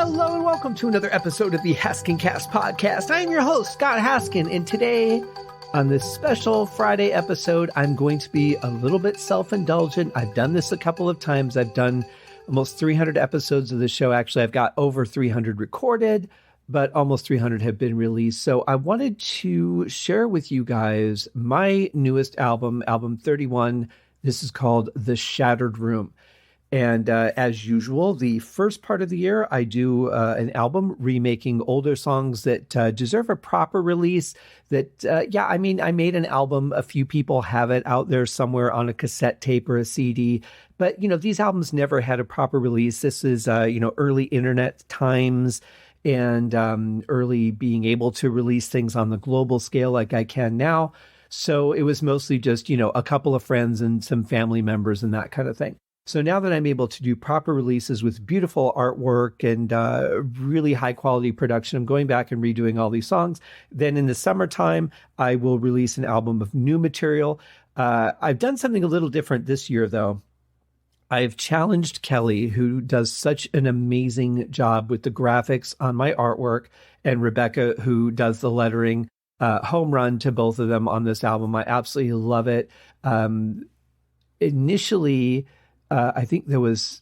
Hello and welcome to another episode of the Haskin Cast podcast. I am your host, Scott Haskin, and today on this special Friday episode, I'm going to be a little bit self-indulgent. I've done this a couple of times. I've done almost 300 episodes of the show. Actually, I've got over 300 recorded, but almost 300 have been released. So I wanted to share with you guys my newest album, album 31. This is called The Shattered Room. And as usual, the first part of the year, I do an album remaking older songs that deserve a proper release. I made an album. A few people have it out there somewhere on a cassette tape or a CD. But, these albums never had a proper release. This is, early internet times and early being able to release things on the global scale like I can now. So it was mostly just, a couple of friends and some family members and that kind of thing. So now that I'm able to do proper releases with beautiful artwork and really high quality production, I'm going back and redoing all these songs. Then in the summertime, I will release an album of new material. I've done something a little different this year, though. I've challenged Kelly, who does such an amazing job with the graphics on my artwork, and Rebecca, who does the lettering. Home run to both of them on this album. I absolutely love it. Initially, I think there was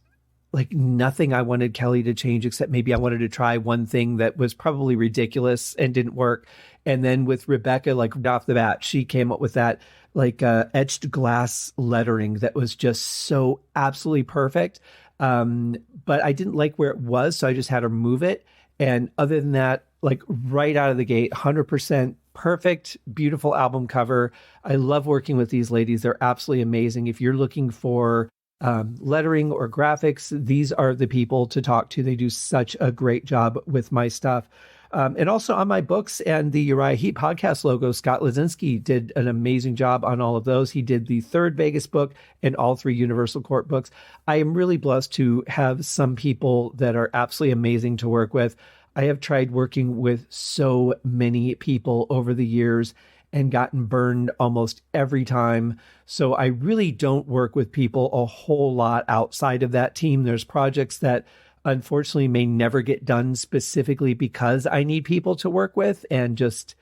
like nothing I wanted Kelly to change, except maybe I wanted to try one thing that was probably ridiculous and didn't work. And then with Rebecca, like right off the bat, she came up with that like etched glass lettering that was just so absolutely perfect. But I didn't like where it was, so I just had her move it. And other than that, like right out of the gate, 100% perfect, beautiful album cover. I love working with these ladies. They're absolutely amazing. If you're looking for lettering or graphics, these are the people to talk to. They do such a great job with my stuff. And also on my books and the Uriah Heep podcast logo, Scott Lazinski did an amazing job on all of those. He did the third Vegas book and all three Universal Court books. I am really blessed to have some people that are absolutely amazing to work with. I have tried working with so many people over the years and gotten burned almost every time. So I really don't work with people a whole lot outside of that team. There's projects that unfortunately may never get done specifically because I need people to work with, and just,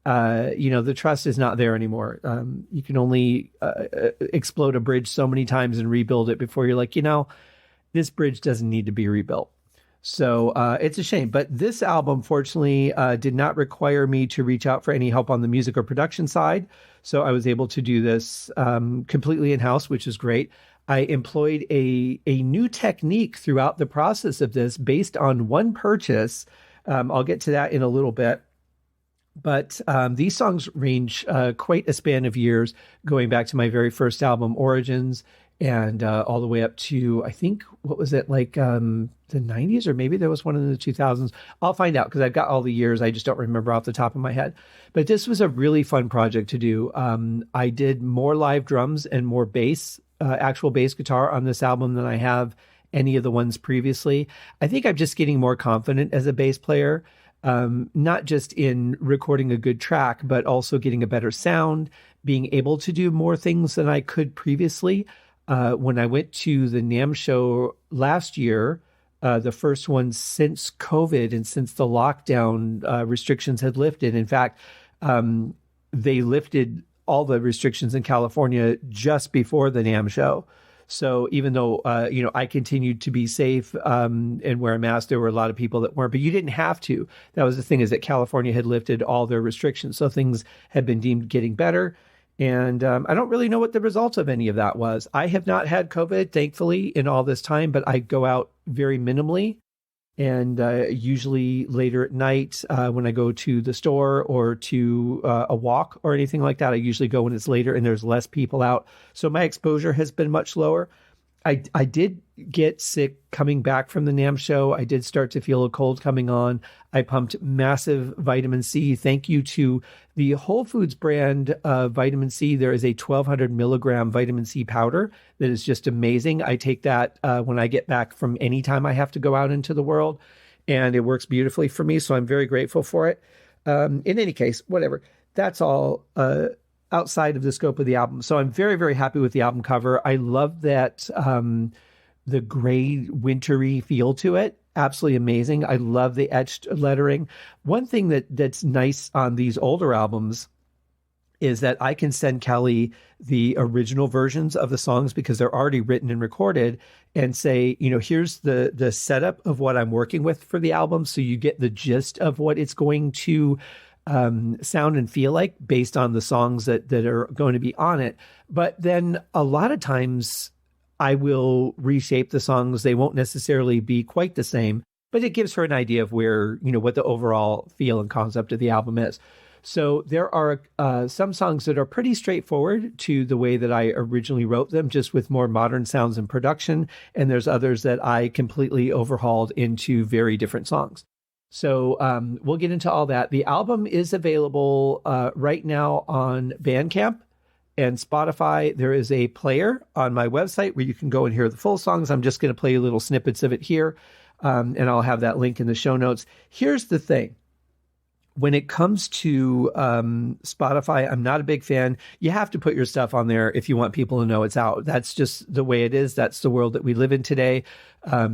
the trust is not there anymore. You can only explode a bridge so many times and rebuild it before you're like, this bridge doesn't need to be rebuilt. So it's a shame. But this album, fortunately, did not require me to reach out for any help on the music or production side. So I was able to do this completely in-house, which is great. I employed a new technique throughout the process of this based on one purchase. I'll get to that in a little bit. But these songs range quite a span of years, going back to my very first album, Origins, and all the way up to, I think, what was it, like the 90s, or maybe there was one in the 2000s. I'll find out because I've got all the years. I just don't remember off the top of my head. But this was a really fun project to do. I did more live drums and more bass, actual bass guitar on this album than I have any of the ones previously. I think I'm just getting more confident as a bass player, not just in recording a good track, but also getting a better sound, being able to do more things than I could previously. When I went to the NAMM show last year, the first one since COVID and since the lockdown restrictions had lifted. In fact, they lifted all the restrictions in California just before the NAMM show. So even though, I continued to be safe and wear a mask, there were a lot of people that weren't, but you didn't have to. That was the thing, is that California had lifted all their restrictions. So things had been deemed getting better. And I don't really know what the result of any of that was. I have not had COVID, thankfully, in all this time, but I go out very minimally. And usually later at night, when I go to the store or to a walk or anything like that, I usually go when it's later and there's less people out. So my exposure has been much lower. I did get sick coming back from the NAMM show. I did start to feel a cold coming on. I pumped massive vitamin C. Thank you to the Whole Foods brand of vitamin C. There is a 1,200 milligram vitamin C powder that is just amazing. I take that when I get back from any time I have to go out into the world, and it works beautifully for me. So I'm very grateful for it. In any case, whatever. That's all outside of the scope of the album. So I'm very, very happy with the album cover. I love that the gray, wintry feel to it. absolutely amazing. I love the etched lettering. One thing that's nice on these older albums is that I can send Kelly the original versions of the songs because they're already written and recorded, and say, here's the setup of what I'm working with for the album, so you get the gist of what it's going to sound and feel like based on the songs that are going to be on it. But then a lot of times I will reshape the songs. They won't necessarily be quite the same, but it gives her an idea of where, what the overall feel and concept of the album is. So there are some songs that are pretty straightforward to the way that I originally wrote them, just with more modern sounds and production. And there's others that I completely overhauled into very different songs. So we'll get into all that. The album is available right now on BandCamp and Spotify. There is a player on my website where you can go and hear the full songs. I'm just going to play you little snippets of it here, and I'll have that link in the show notes. Here's the thing. When it comes to Spotify, I'm not a big fan. You have to put your stuff on there if you want people to know it's out. That's just the way it is. That's the world that we live in today,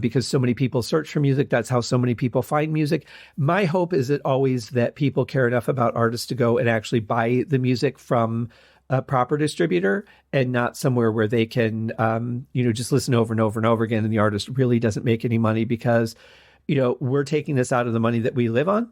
because so many people search for music. That's how so many people find music. My hope is that always that people care enough about artists to go and actually buy the music from a proper distributor and not somewhere where they can, just listen over and over and over again. And the artist really doesn't make any money because, we're taking this out of the money that we live on,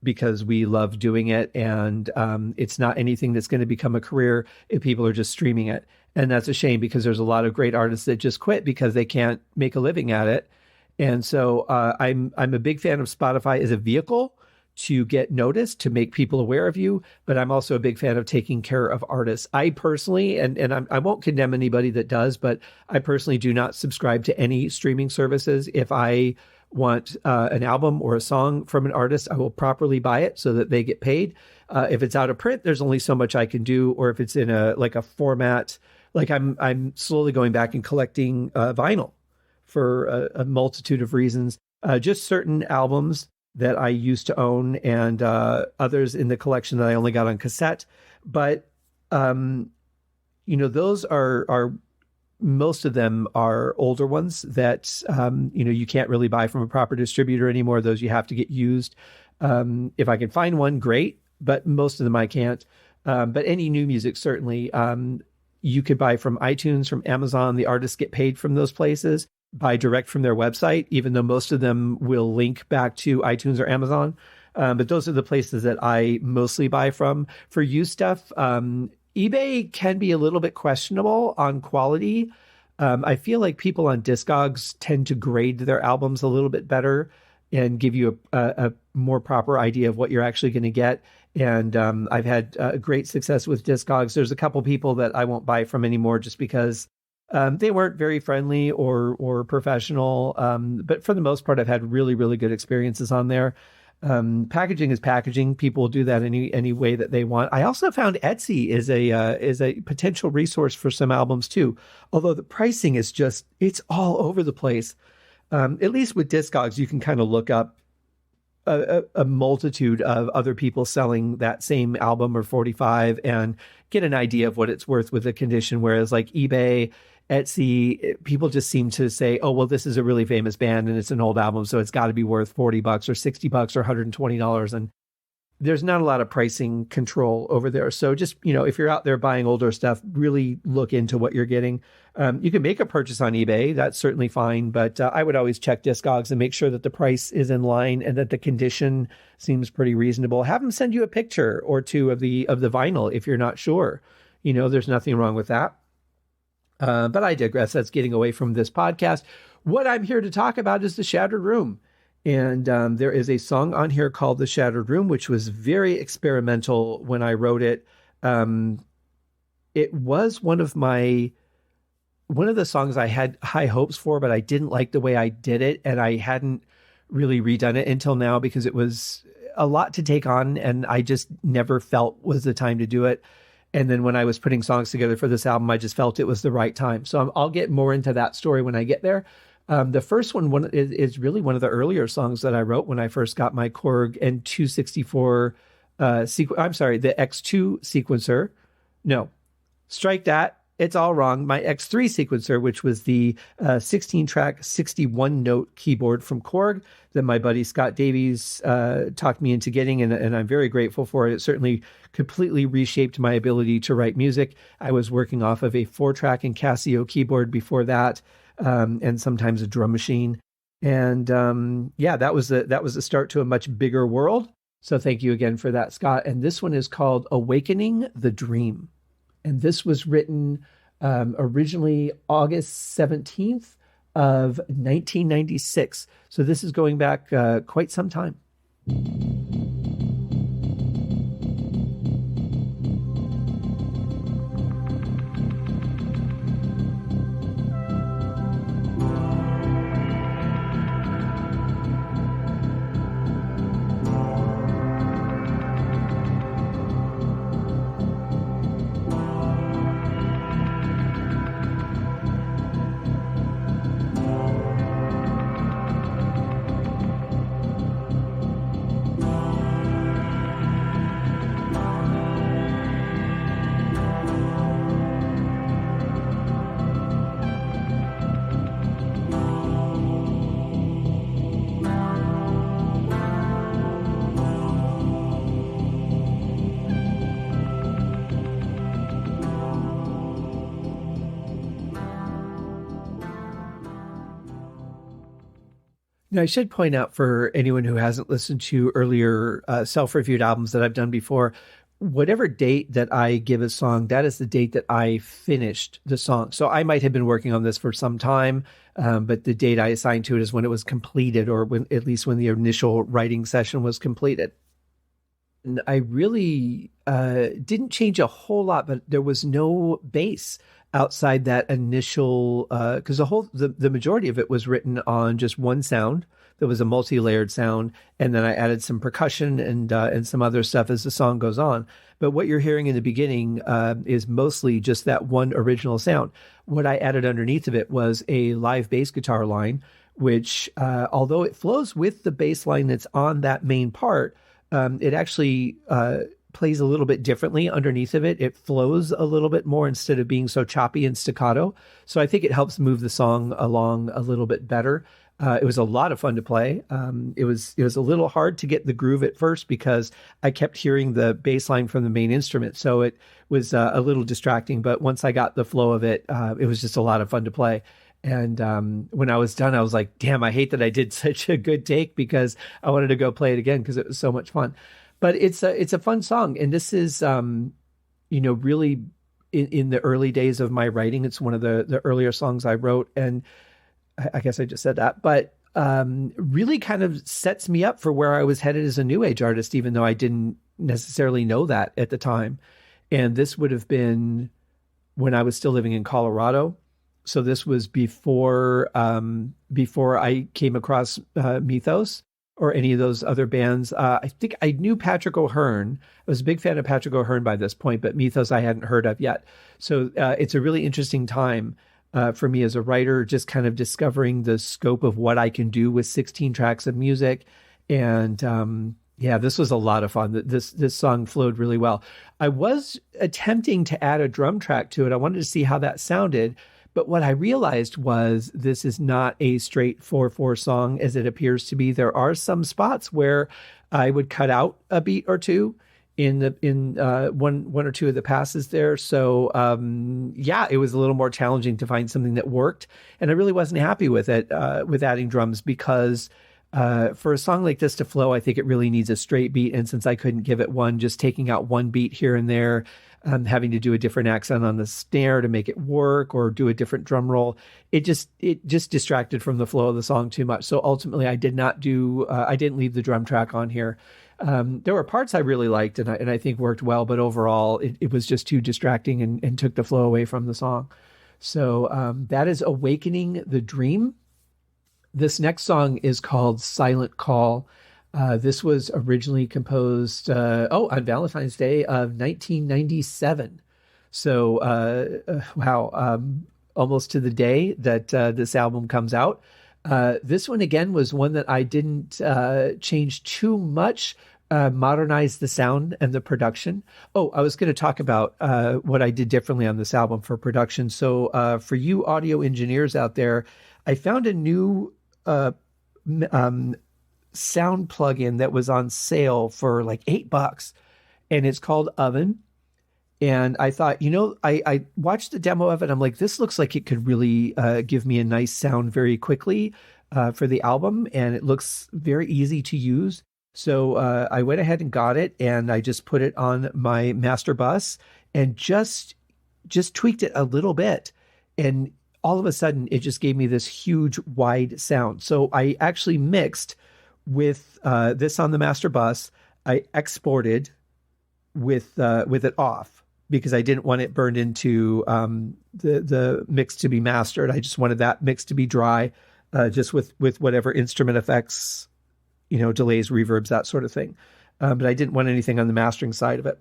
because we love doing it. And it's not anything that's going to become a career if people are just streaming it. And that's a shame, because there's a lot of great artists that just quit because they can't make a living at it. And so I'm a big fan of Spotify as a vehicle to get noticed, to make people aware of you. But I'm also a big fan of taking care of artists. I personally, and I won't condemn anybody that does, but I personally do not subscribe to any streaming services. If I want an album or a song from an artist, I will properly buy it so that they get paid. If it's out of print, there's only so much I can do. Or if it's in a format, like I'm slowly going back and collecting vinyl for a multitude of reasons. Just certain albums that I used to own, and others in the collection that I only got on cassette. But those are most of them are older ones that, you can't really buy from a proper distributor anymore. Those you have to get used. If I can find one, great, but most of them I can't. But any new music, certainly, you could buy from iTunes, from Amazon. The artists get paid from those places, buy direct from their website, even though most of them will link back to iTunes or Amazon. But those are the places that I mostly buy from. For used stuff, eBay can be a little bit questionable on quality. I feel like people on Discogs tend to grade their albums a little bit better and give you a more proper idea of what you're actually going to get. And I've had great success with Discogs. There's a couple people that I won't buy from anymore just because they weren't very friendly or professional. But for the most part, I've had really, really good experiences on there. Packaging is packaging. People will do that any way that they want. I also found Etsy is a potential resource for some albums too. Although the pricing is it's all over the place. At least with Discogs, you can kind of look up a multitude of other people selling that same album or 45 and get an idea of what it's worth with the condition. Whereas like eBay, Etsy, people just seem to say, oh, well, this is a really famous band and it's an old album, so it's got to be worth $40 or $60 or $120. And there's not a lot of pricing control over there. So just, if you're out there buying older stuff, really look into what you're getting. You can make a purchase on eBay. That's certainly fine. But I would always check Discogs and make sure that the price is in line and that the condition seems pretty reasonable. Have them send you a picture or two of the vinyl if you're not sure. There's nothing wrong with that. But I digress. That's getting away from this podcast. What I'm here to talk about is The Shattered Room. And there is a song on here called The Shattered Room, which was very experimental when I wrote it. It was one of the songs I had high hopes for, but I didn't like the way I did it. And I hadn't really redone it until now because it was a lot to take on. And I just never felt was the time to do it. And then when I was putting songs together for this album, I just felt it was the right time. So I'll get more into that story when I get there. The first one is really one of the earlier songs that I wrote when I first got my Korg N264 the X2 sequencer. No, strike that. it's all wrong. My X3 sequencer, which was the 16-track, 61-note keyboard from Korg that my buddy Scott Davies talked me into getting, and I'm very grateful for it. It certainly completely reshaped my ability to write music. I was working off of a 4-track and Casio keyboard before that, and sometimes a drum machine. And that was the start to a much bigger world. So thank you again for that, Scott. And this one is called Awakening the Dream. And this was written originally August 17th of 1996. So this is going back quite some time. Now, I should point out for anyone who hasn't listened to earlier self-reviewed albums that I've done before, whatever date that I give a song, that is the date that I finished the song. So I might have been working on this for some time, but the date I assigned to it is when it was completed, or at least when the initial writing session was completed. And I really didn't change a whole lot, but there was no bass outside that initial, because the majority of it was written on just one sound. There was a multi-layered sound, and then I added some percussion and some other stuff as the song goes on. But what you're hearing in the beginning is mostly just that one original sound. What I added underneath of it was a live bass guitar line, which, although it flows with the bass line that's on that main part, it actually plays a little bit differently underneath of it. It flows a little bit more instead of being so choppy and staccato. So I think it helps move the song along a little bit better. It was a lot of fun to play. It was a little hard to get the groove at first because I kept hearing the bass line from the main instrument. So it was a little distracting, but once I got the flow of it, it was just a lot of fun to play. And when I was done, I was like, damn, I hate that I did such a good take, because I wanted to go play it again because it was so much fun. But it's a fun song. And this is, really in the early days of my writing. It's one of the earlier songs I wrote. And I guess I just said that, but really kind of sets me up for where I was headed as a new age artist, even though I didn't necessarily know that at the time. And this would have been when I was still living in Colorado. So this was before I came across Mythos or any of those other bands. I think I knew Patrick O'Hearn. I was a big fan of Patrick O'Hearn by this point, but Mythos I hadn't heard of yet. So it's a really interesting time for me as a writer, just kind of discovering the scope of what I can do with 16 tracks of music. And this was a lot of fun. This song flowed really well. I was attempting to add a drum track to it. I wanted to see how that sounded. But what I realized was this is not a straight 4/4 song as it appears to be. There are some spots where I would cut out a beat or two in one or two of the passes there. So it was a little more challenging to find something that worked. And I really wasn't happy with it, with adding drums, because for a song like this to flow, I think it really needs a straight beat. And since I couldn't give it one, just taking out one beat here and there, having to do a different accent on the snare to make it work, or do a different drum roll, it just distracted from the flow of the song too much. So ultimately I didn't leave the drum track on here. There were parts I really liked and I think worked well, but overall it was just too distracting and took the flow away from the song. So that is Awakening the Dream. This next song is called Silent Call. This was originally composed on Valentine's Day of 1997. So, wow, almost to the day that this album comes out. This one, again, was one that I didn't change too much. modernize the sound and the production. Oh, I was going to talk about what I did differently on this album for production. So for you audio engineers out there, I found a new sound plugin that was on sale for like $8, and it's called Oven. And I thought, I watched the demo of it. I'm like, this looks like it could really give me a nice sound very quickly for the album. And it looks very easy to use. So I went ahead and got it, and I just put it on my master bus and just tweaked it a little bit. And all of a sudden, it just gave me this huge, wide sound. So I actually mixed with this on the master bus. I exported with it off, because I didn't want it burned into the mix to be mastered. I just wanted that mix to be dry, just with whatever instrument effects, delays, reverbs, that sort of thing. But I didn't want anything on the mastering side of it.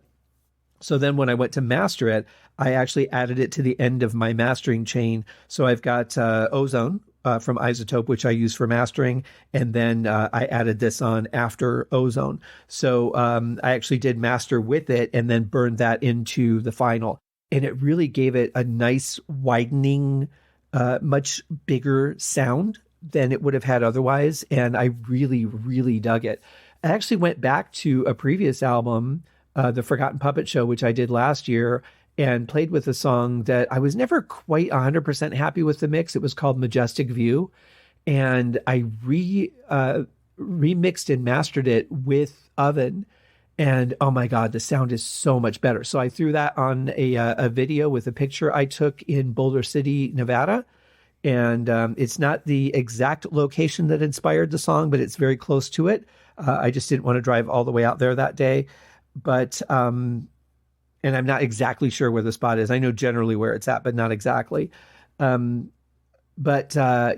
So then when I went to master it, I actually added it to the end of my mastering chain. So I've got Ozone from Isotope, which I use for mastering. And then I added this on after Ozone. So I actually did master with it and then burned that into the final. And it really gave it a nice widening, much bigger sound than it would have had otherwise. And I really, really dug it. I actually went back to a previous album, The Forgotten Puppet Show, which I did last year, and played with a song that I was never quite 100% happy with the mix. It was called Majestic View. And I remixed and mastered it with Oven. And oh my God, the sound is so much better. So I threw that on a video with a picture I took in Boulder City, Nevada. And it's not the exact location that inspired the song, but it's very close to it. I just didn't want to drive all the way out there that day. But and I'm not exactly sure where the spot is. I know generally where it's at, but not exactly. So I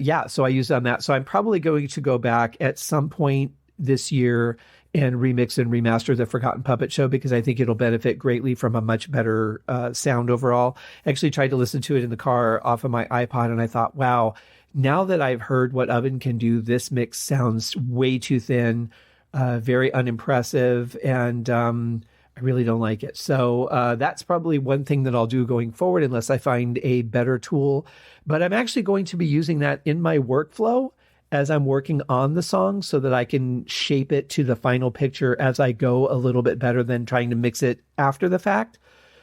used on that. So I'm probably going to go back at some point this year and remix and remaster The Forgotten Puppet Show, because I think it'll benefit greatly from a much better sound overall. I actually tried to listen to it in the car off of my iPod, and I thought, wow, now that I've heard what Oven can do, this mix sounds way too thin, very unimpressive, and I really don't like it. So that's probably one thing that I'll do going forward, unless I find a better tool. But I'm actually going to be using that in my workflow as I'm working on the song, so that I can shape it to the final picture as I go a little bit better than trying to mix it after the fact.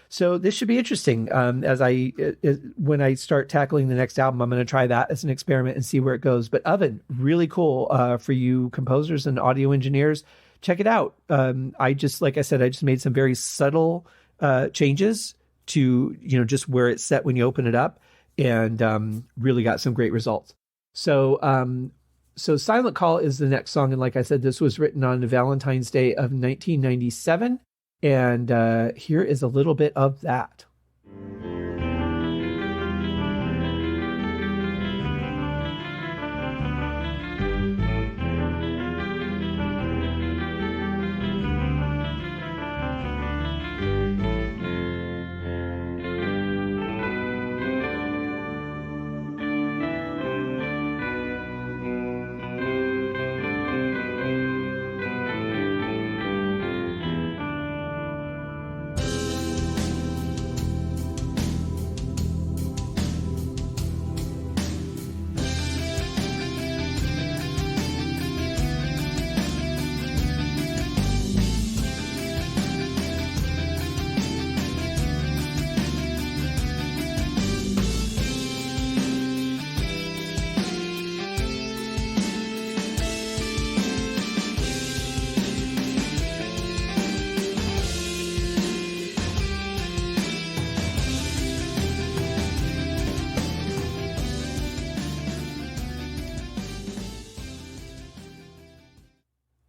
So this should be interesting. When I start tackling the next album, I'm going to try that as an experiment and see where it goes. But Oven, really cool for you composers and audio engineers. Check it out. Like I said, I just made some very subtle changes to, just where it's set when you open it up, and really got some great results. So Silent Call is the next song. And like I said, this was written on Valentine's Day of 1997. And here is a little bit of that.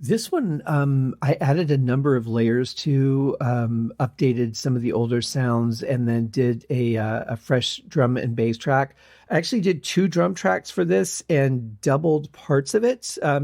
This one, I added a number of layers to, updated some of the older sounds, and then did a fresh drum and bass track. I actually did 2 drum tracks for this and doubled parts of it. My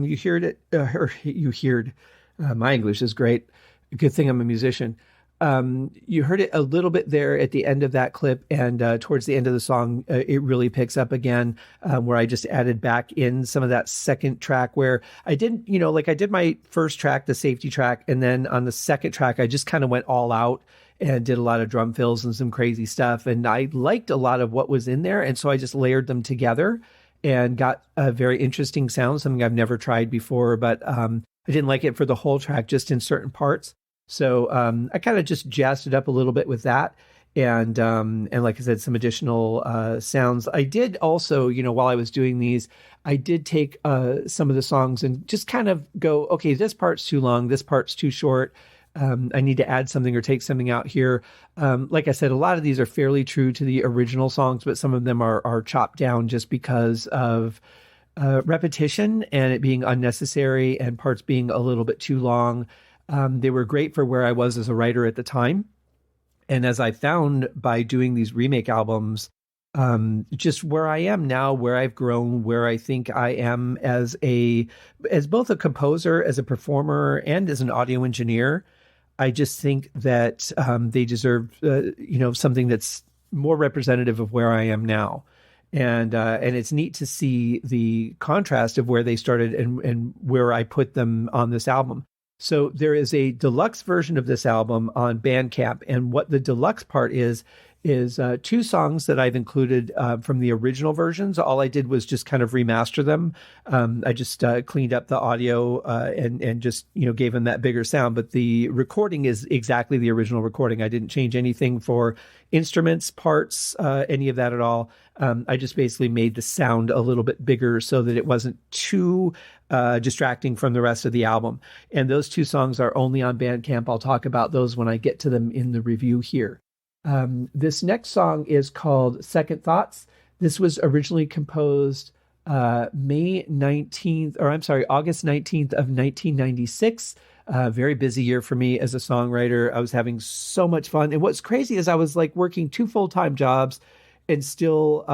English is great. Good thing I'm a musician. You heard it a little bit there at the end of that clip, and towards the end of the song, it really picks up again, where I just added back in some of that second track where I didn't, like I did my first track, the safety track, and then on the second track, I just kind of went all out and did a lot of drum fills and some crazy stuff. And I liked a lot of what was in there. And so I just layered them together and got a very interesting sound, something I've never tried before, but I didn't like it for the whole track, just in certain parts. So I kind of just jazzed it up a little bit with that. And like I said, some additional sounds. I did also, while I was doing these, I did take some of the songs and just kind of go, okay, this part's too long, this part's too short. I need to add something or take something out here. Like I said, a lot of these are fairly true to the original songs, but some of them are chopped down just because of repetition and it being unnecessary and parts being a little bit too long. They were great for where I was as a writer at the time. And as I found by doing these remake albums, just where I am now, where I've grown, where I think I am as both a composer, as a performer, and as an audio engineer, I just think that they deserve, something that's more representative of where I am now. And it's neat to see the contrast of where they started and where I put them on this album. So there is a deluxe version of this album on BandCamp, and what the deluxe part is two songs that I've included from the original versions. All I did was just kind of remaster them. I just cleaned up the audio and just gave them that bigger sound. But the recording is exactly the original recording. I didn't change anything for instruments, parts, any of that at all. I just basically made the sound a little bit bigger so that it wasn't too distracting from the rest of the album. And those two songs are only on BandCamp. I'll talk about those when I get to them in the review here. This next song is called Second Thoughts. This was originally composed August 19th of 1996. Very busy year for me as a songwriter. I was having so much fun. And what's crazy is I was like working 2 full-time jobs and still,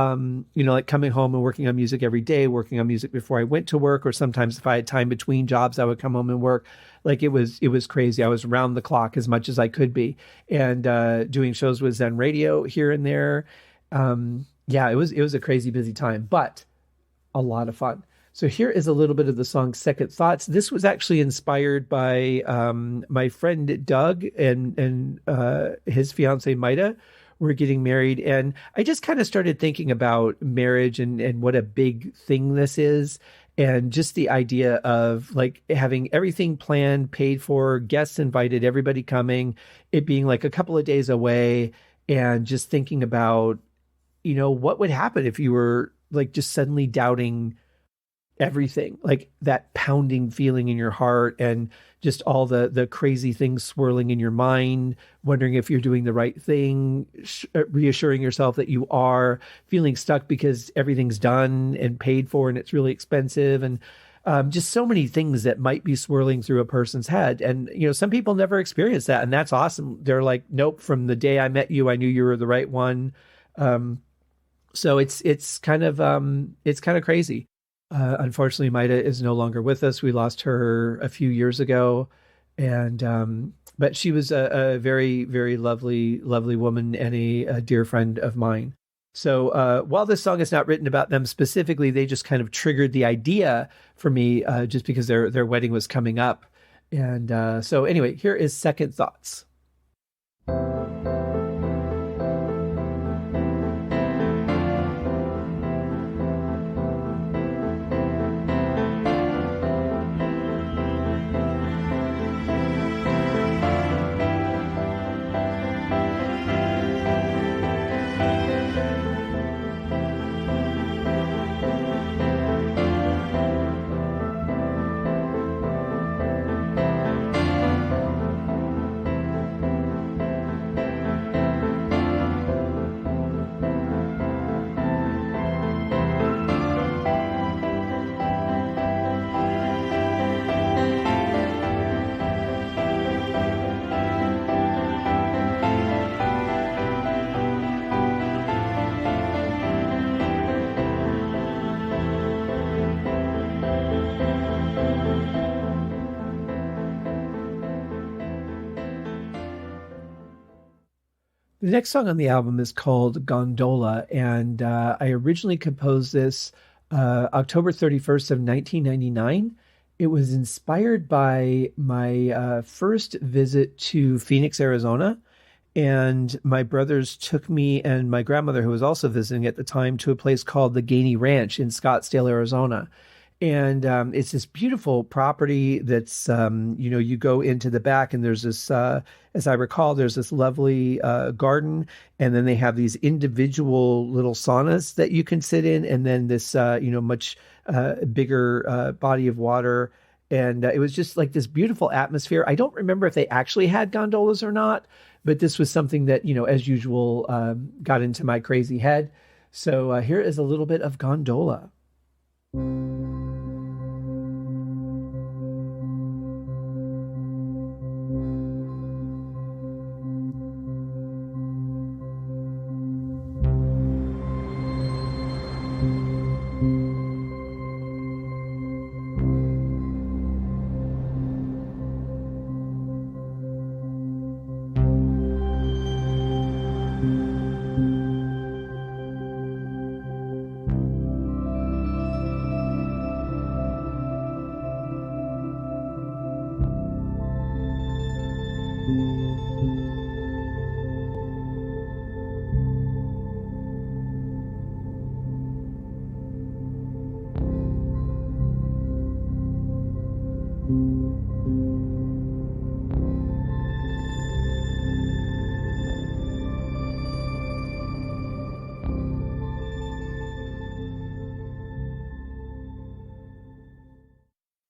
like coming home and working on music every day, working on music before I went to work, or sometimes if I had time between jobs, I would come home and work. Like it was crazy. I was around the clock as much as I could be, and doing shows with Zen Radio here and there. It was a crazy busy time, but a lot of fun. So here is a little bit of the song Second Thoughts. This was actually inspired by my friend Doug and his fiance Maida were getting married. And I just kind of started thinking about marriage and what a big thing this is. And just the idea of like having everything planned, paid for, guests invited, everybody coming, it being like a couple of days away, and just thinking about, what would happen if you were like just suddenly doubting everything, like that pounding feeling in your heart and just all the crazy things swirling in your mind, wondering if you're doing the right thing, reassuring yourself that you are, feeling stuck because everything's done and paid for and it's really expensive, and just so many things that might be swirling through a person's head. And, some people never experience that, and that's awesome. They're like, nope, from the day I met you, I knew you were the right one. So it's kind of crazy. Unfortunately, Maida is no longer with us. We lost her a few years ago, and but she was a very, very lovely, lovely woman and a dear friend of mine. So while this song is not written about them specifically, they just kind of triggered the idea for me just because their wedding was coming up. And so anyway, here is Second Thoughts. The next song on the album is called Gondola, and I originally composed this October 31st of 1999. It was inspired by my first visit to Phoenix, Arizona, and my brothers took me and my grandmother, who was also visiting at the time, to a place called the Gainey Ranch in Scottsdale, Arizona. And it's this beautiful property that's, you go into the back and there's this, as I recall, there's this lovely garden. And then they have these individual little saunas that you can sit in. And then this, much bigger body of water. And it was just like this beautiful atmosphere. I don't remember if they actually had gondolas or not, but this was something that, as usual, got into my crazy head. So here is a little bit of Gondola.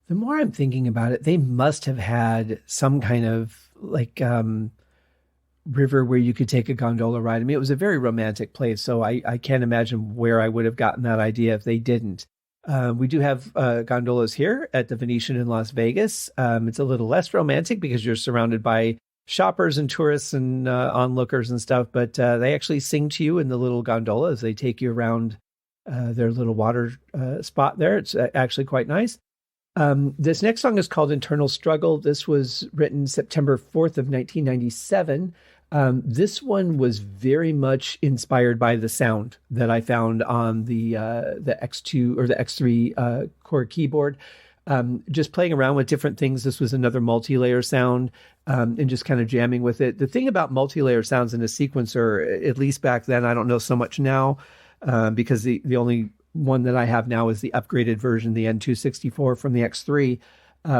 The more I'm thinking about it, they must have had some kind of river where you could take a gondola ride. I mean, it was a very romantic place, so I can't imagine where I would have gotten that idea if they didn't. We do have gondolas here at the Venetian in Las Vegas. It's a little less romantic because you're surrounded by shoppers and tourists and onlookers and stuff, but they actually sing to you in the little gondolas. They take you around their little water spot there. It's actually quite nice. This next song is called Internal Struggle. This was written September 4th of 1997. This one was very much inspired by the sound that I found on the X2 or the X3 core keyboard. Just playing around with different things. This was another multi-layer sound, and just kind of jamming with it. The thing about multi-layer sounds in a sequencer, at least back then, I don't know so much now, because the only one that I have now is the upgraded version, the N264 from the X3,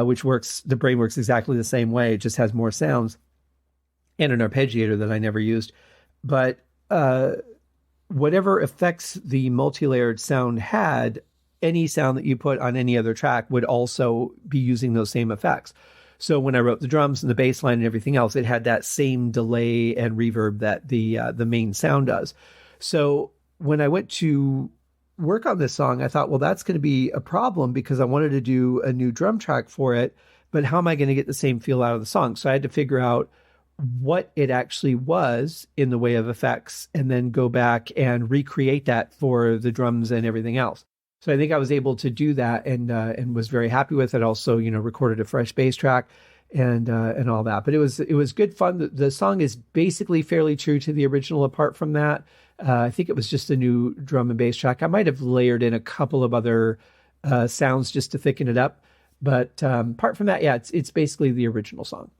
which works, the brain works exactly the same way. It just has more sounds and an arpeggiator that I never used. But whatever effects the multi-layered sound had, any sound that you put on any other track would also be using those same effects. So when I wrote the drums and the bass line and everything else, it had that same delay and reverb that the main sound does. So when I went to work on this song, I thought, well, that's going to be a problem because I wanted to do a new drum track for it, but how am I going to get the same feel out of the song? So I had to figure out what it actually was in the way of effects and then go back and recreate that for the drums and everything else. So I think I was able to do that and was very happy with it. Also, recorded a fresh bass track and all that. But it was good fun. The song is basically fairly true to the original apart from that. I think it was just a new drum and bass track. I might have layered in a couple of other sounds just to thicken it up. But apart from that, yeah, it's basically the original song.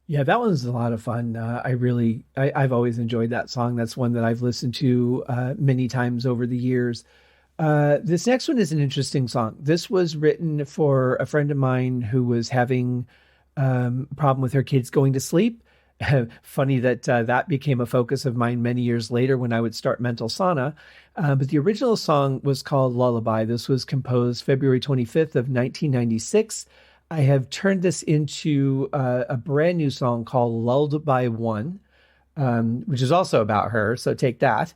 Yeah, that one's a lot of fun. I've always enjoyed that song. That's one that I've listened to many times over the years. This next one is an interesting song. This was written for a friend of mine who was having a problem with her kids going to sleep. Funny that that became a focus of mine many years later when I would start mental sauna. But the original song was called Lullaby. This was composed February 25th of 1996. I have turned this into a brand new song called Lulled by One, which is also about her. So take that.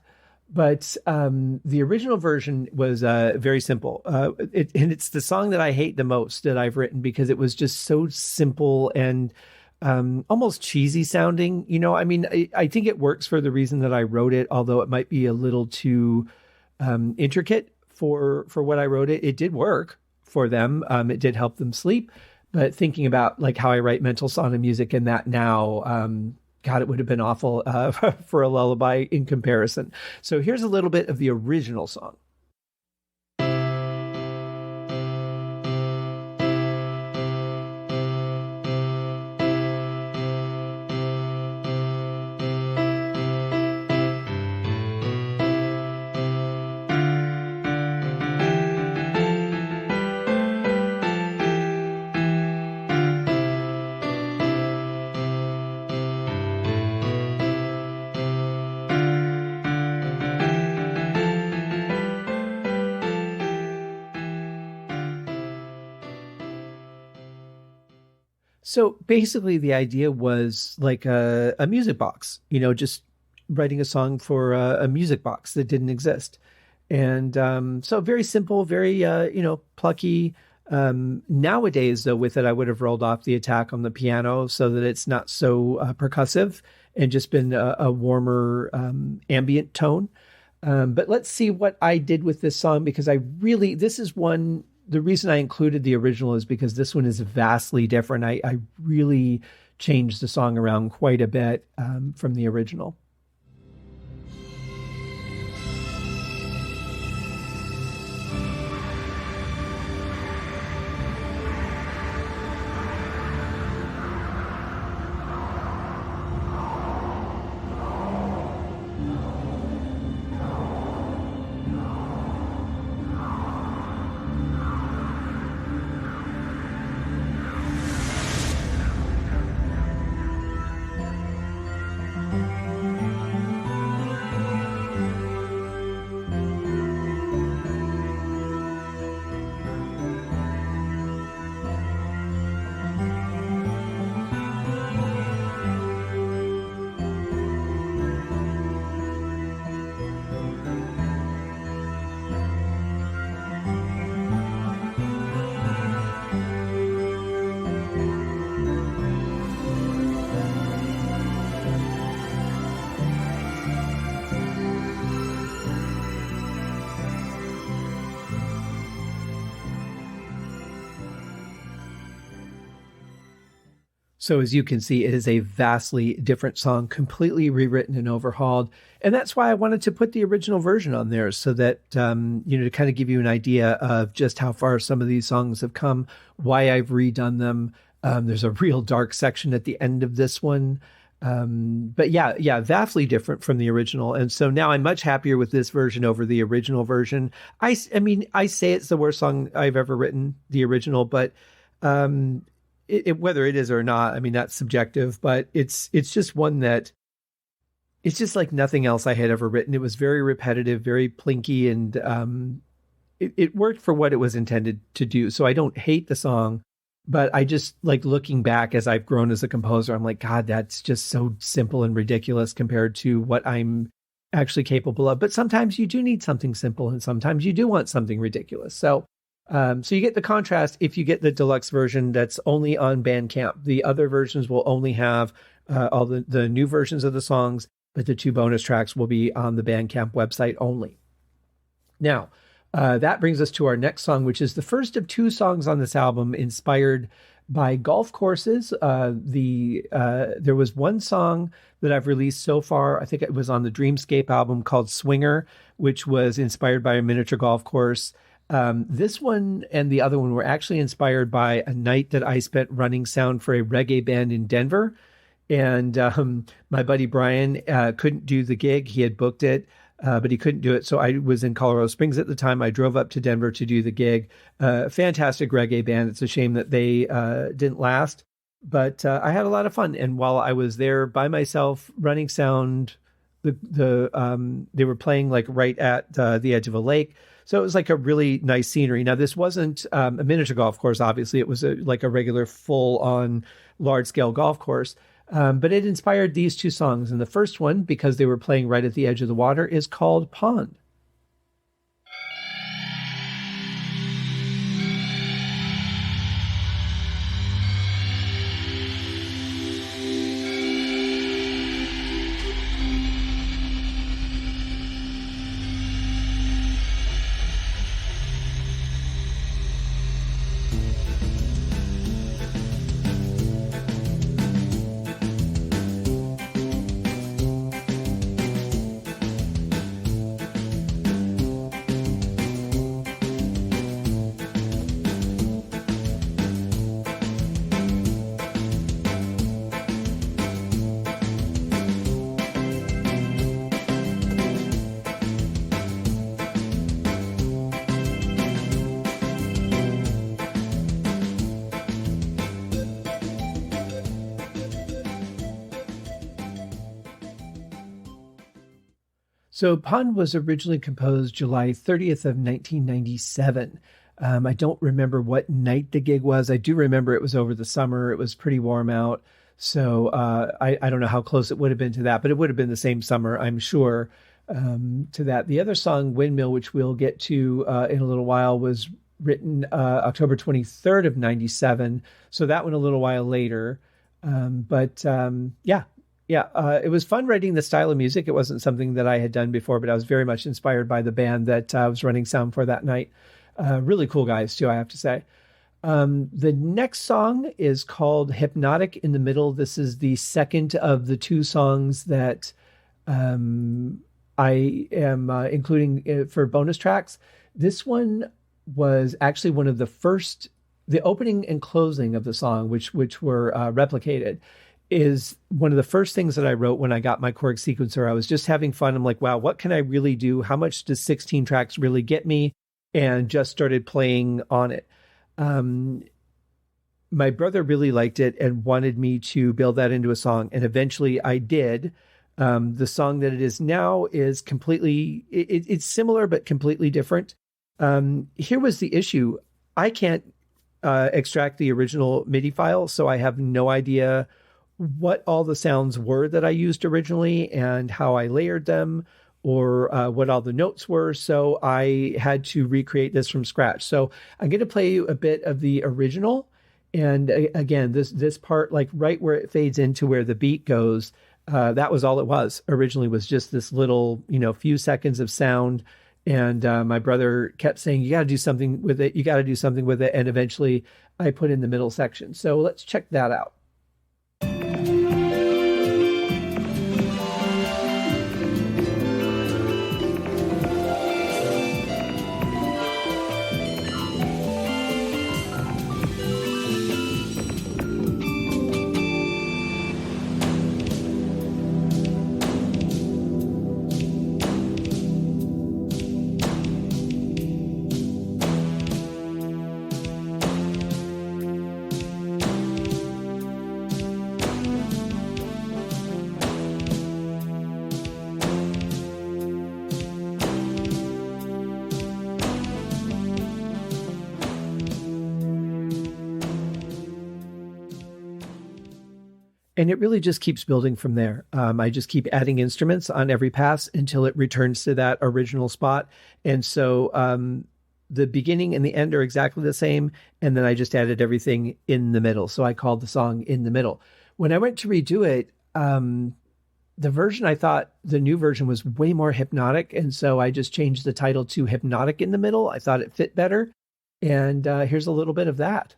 But the original version was very simple. And it's the song that I hate the most that I've written because it was just so simple and almost cheesy sounding. You know, I mean, I think it works for the reason that I wrote it, although it might be a little too intricate for what I wrote it. It did work for them. It did help them sleep. But thinking about like how I write mental sauna music and that now, God, it would have been awful for a lullaby in comparison. So here's a little bit of the original song. So basically, the idea was like a music box, you know, just writing a song for a music box that didn't exist. And so very simple, very, plucky. Nowadays, though, with it, I would have rolled off the attack on the piano so that it's not so percussive and just been a warmer ambient tone. But let's see what I did with this song because this is one, the reason I included the original is because this one is vastly different. I really changed the song around quite a bit from the original. So as you can see, it is a vastly different song, completely rewritten and overhauled. And that's why I wanted to put the original version on there so that, to kind of give you an idea of just how far some of these songs have come, why I've redone them. There's a real dark section at the end of this one. But yeah, vastly different from the original. And so now I'm much happier with this version over the original version. I mean, I say it's the worst song I've ever written, the original, but whether it is or not, I mean, that's subjective, but it's just one that it's just like nothing else I had ever written. It was very repetitive, very plinky, and it worked for what it was intended to do. So I don't hate the song, but I just like looking back as I've grown as a composer, I'm like, God, that's just so simple and ridiculous compared to what I'm actually capable of. But sometimes you do need something simple and sometimes you do want something ridiculous. So you get the contrast if you get the deluxe version that's only on BandCamp. The other versions will only have all the new versions of the songs, but the 2 bonus tracks will be on the BandCamp website only. Now, that brings us to our next song, which is the first of 2 songs on this album inspired by golf courses. There was one song that I've released so far. I think it was on the Dreamscape album called Swinger, which was inspired by a miniature golf course. This one and the other one were actually inspired by a night that I spent running sound for a reggae band in Denver. And my buddy Brian couldn't do the gig. He had booked it, but he couldn't do it. So I was in Colorado Springs at the time. I drove up to Denver to do the gig. Fantastic reggae band. It's a shame that they didn't last, but I had a lot of fun. And while I was there by myself running sound, they were playing like right at the edge of a lake. So it was like a really nice scenery. Now, this wasn't a miniature golf course, obviously. It was like a regular full-on large-scale golf course. But it inspired these two songs. And the first one, because they were playing right at the edge of the water, is called Pond. So Pond was originally composed July 30th of 1997. I don't remember what night the gig was. I do remember it was over the summer. It was pretty warm out. So I don't know how close it would have been to that, but it would have been the same summer, I'm sure, to that. The other song, Windmill, which we'll get to in a little while, was written October 23rd of 97. So that one a little while later. It was fun writing the style of music. It wasn't something that I had done before, but I was very much inspired by the band that I was running sound for that night. Really cool guys, too, I have to say. The next song is called Hypnotic in the Middle. This is the second of the two songs that I am including for bonus tracks. This one was actually one of the first, the opening and closing of the song, which were replicated, is one of the first things that I wrote when I got my Korg sequencer. I was just having fun. I'm like, wow, what can I really do? How much does 16 tracks really get me? And just started playing on it. My brother really liked it and wanted me to build that into a song. And eventually I did. The song that it is now is completely, it's similar, but completely different. Here was the issue. I can't extract the original MIDI file, so I have no idea what all the sounds were that I used originally and how I layered them, or what all the notes were. So I had to recreate this from scratch. So I'm going to play you a bit of the original. And again, this part, like right where it fades into where the beat goes, that was all it was. Originally was just this little, few seconds of sound. And my brother kept saying, you got to do something with it. You got to do something with it. And eventually I put in the middle section. So let's check that out. And it really just keeps building from there. I just keep adding instruments on every pass until it returns to that original spot. And so the beginning and the end are exactly the same. And then I just added everything in the middle. So I called the song In the Middle. When I went to redo it, the version, I thought the new version was way more hypnotic. And so I just changed the title to Hypnotic in the Middle. I thought it fit better. And here's a little bit of that.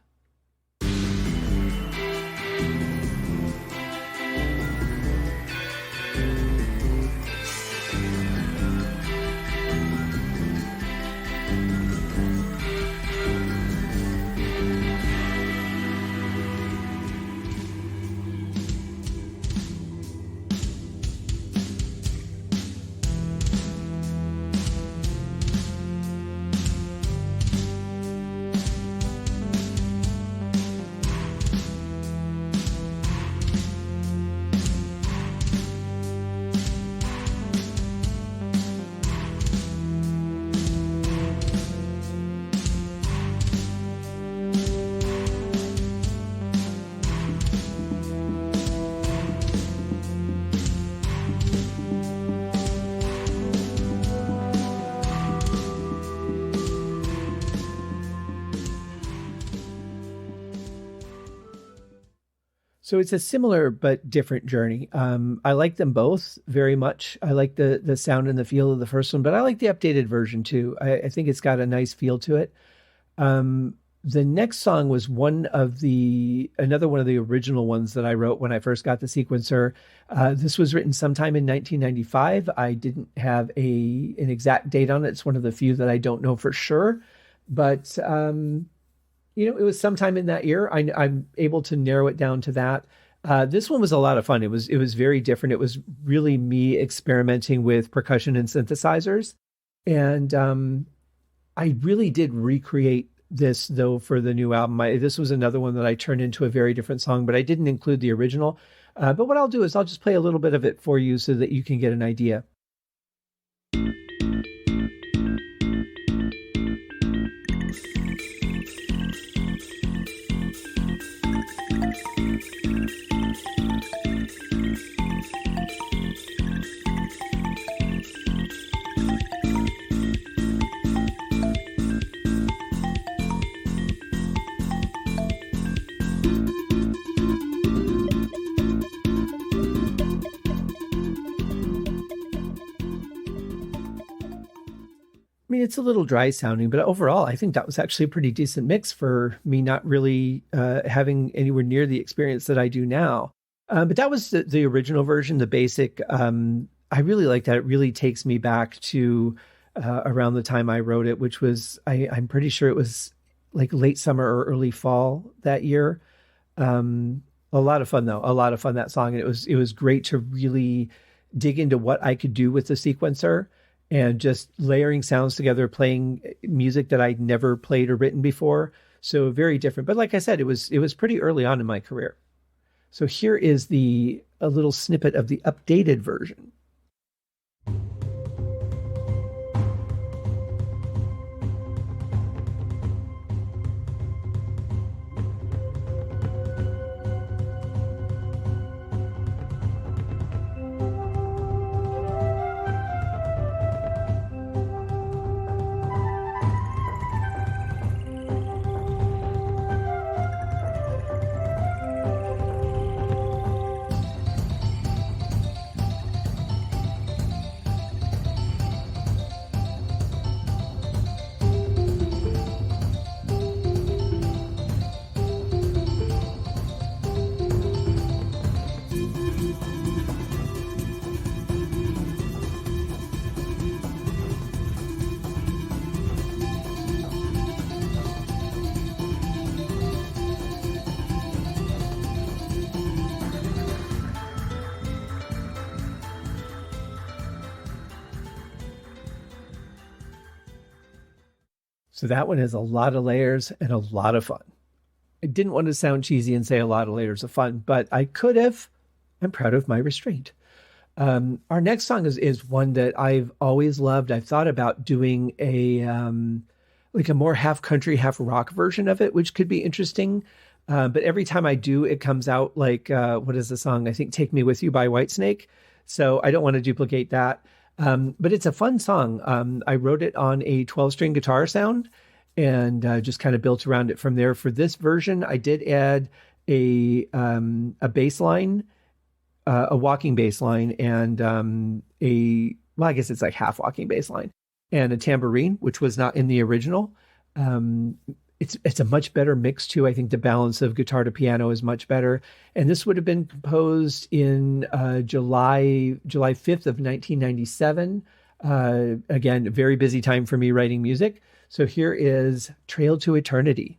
So it's a similar but different journey. I like them both very much. I like the sound and the feel of the first one, but I like the updated version too. I think it's got a nice feel to it. The next song was another one of the original ones that I wrote when I first got the sequencer. This was written sometime in 1995. I didn't have an exact date on it. It's one of the few that I don't know for sure, but it was sometime in that year. I'm able to narrow it down to that. This one was a lot of fun. It was very different. It was really me experimenting with percussion and synthesizers, and I really did recreate this though for the new album. This was another one that I turned into a very different song, but I didn't include the original. But what I'll do is I'll just play a little bit of it for you so that you can get an idea. I mean, it's a little dry sounding, but overall, I think that was actually a pretty decent mix for me not really having anywhere near the experience that I do now. But that was the original version, the basic. I really like that. It really takes me back to around the time I wrote it, which was, I'm pretty sure it was like late summer or early fall that year. A lot of fun, though. A lot of fun, that song. And it was great to really dig into what I could do with the sequencer and just layering sounds together, playing music that I'd never played or written before. So very different. But like I said, it was pretty early on in my career. So here is a little snippet of the updated version. So that one has a lot of layers and a lot of fun. I didn't want to sound cheesy and say a lot of layers of fun, but I could have. I'm proud of my restraint. Our next song is one that I've always loved. I've thought about doing a more half country, half rock version of it, which could be interesting. But every time I do, it comes out like, what is the song? I think Take Me With You by Whitesnake. So I don't want to duplicate that. But it's a fun song. I wrote it on a 12-string guitar sound and just kind of built around it from there. For this version, I did add a bass line, a walking bass line, and I guess it's like half walking bass line, and a tambourine, which was not in the original. It's a much better mix too. I think the balance of guitar to piano is much better. And this would have been composed in July 5th of 1997. Again, a very busy time for me writing music. So here is Trail to Eternity.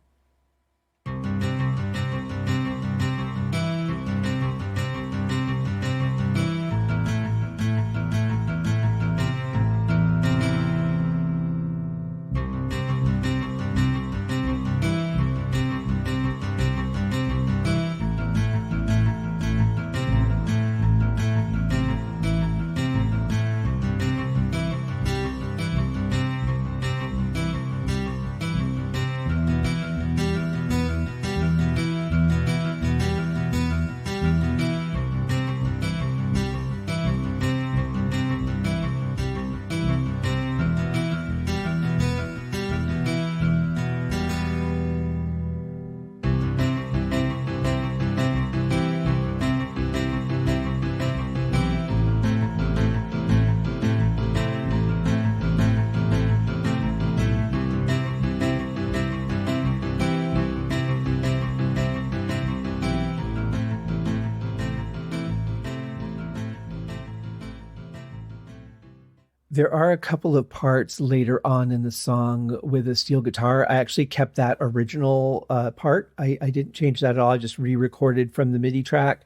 There are a couple of parts later on in the song with a steel guitar. I actually kept that original part. I didn't change that at all. I just re-recorded from the MIDI track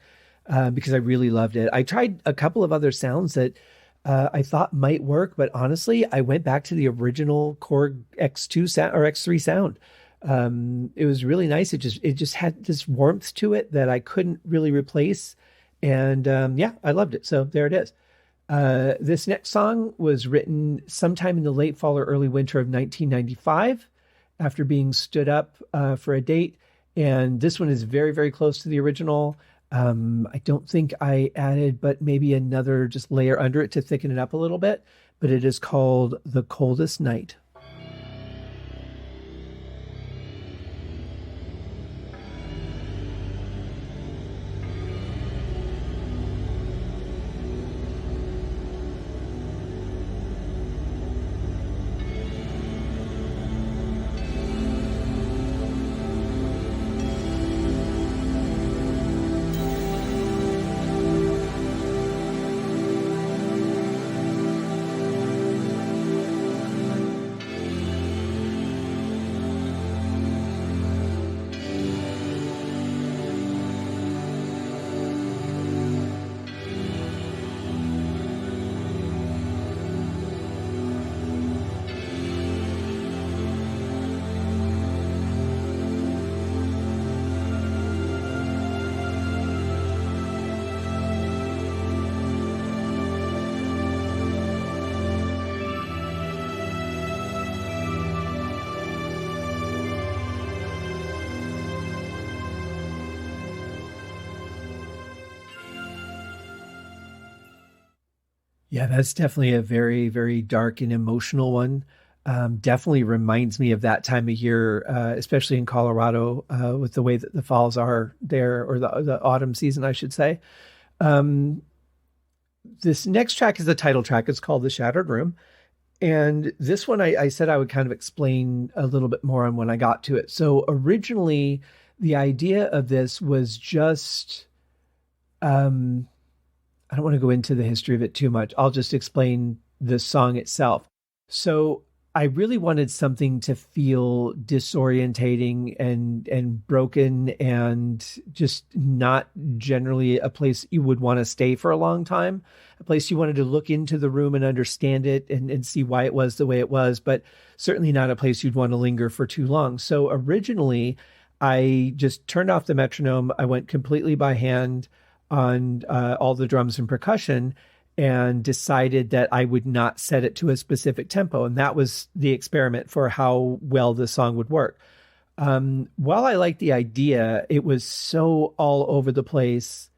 because I really loved it. I tried a couple of other sounds that I thought might work, but honestly, I went back to the original Korg X2 sound or X3 sound. It was really nice. It just had this warmth to it that I couldn't really replace, and yeah, I loved it. So there it is. This next song was written sometime in the late fall or early winter of 1995 after being stood up for a date. And this one is very, very close to the original. I don't think I added, but maybe another just layer under it to thicken it up a little bit. But it is called The Coldest Night. Yeah, that's definitely a very, very dark and emotional one. Definitely reminds me of that time of year, especially in Colorado, with the way that the falls are there, or the autumn season, I should say. Um, this next track is the title track. It's called The Shattered Room. And this one, I said I would kind of explain a little bit more on when I got to it. So originally, the idea of this was just, um, I don't want to go into the history of it too much. I'll just explain the song itself. So I really wanted something to feel disorientating and broken and just not generally a place you would want to stay for a long time, a place you wanted to look into the room and understand it and see why it was the way it was, but certainly not a place you'd want to linger for too long. So originally, I just turned off the metronome. I went completely by hand on all the drums and percussion and decided that I would not set it to a specific tempo. And that was the experiment for how well the song would work. While I liked the idea, it was so all over the place